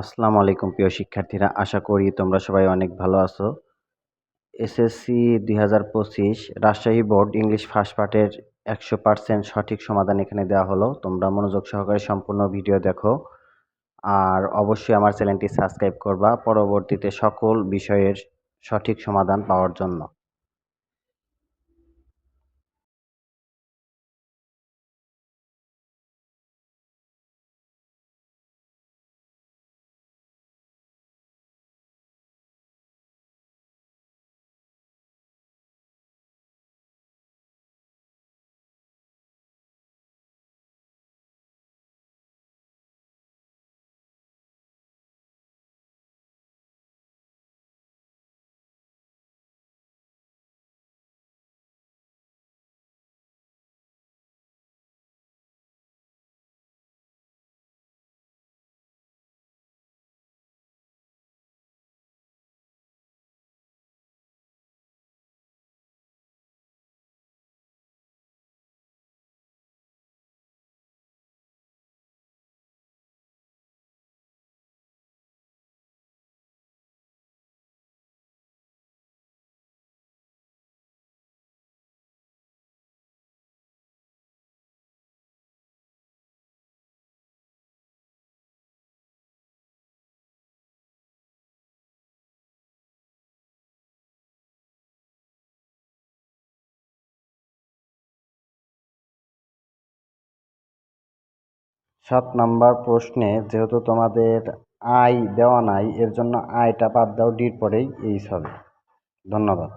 আসসালামু আলাইকুম প্রিয় শিক্ষার্থীরা, আশা করি তোমরা সবাই অনেক ভালো আছো। SSC ২০২৫ Rajshahi board English first পার্টের ১০০% সঠিক সমাধান এখানে দেওয়া হলো। তোমরা মনোযোগ সহকারে সম্পূর্ণ ভিডিও দেখো আর অবশ্যই আমার চ্যানেলটি সাবস্ক্রাইব করবা পরবর্তীতে সকল বিষয়ের সঠিক সমাধান পাওয়ার জন্য। ৭ নাম্বার প্রশ্নে যেহেতু তোমাদের আই দেওয়া নাই, এর জন্য আইটা বাদ দাও, ডির পরেই এইচ হবে। ধন্যবাদ।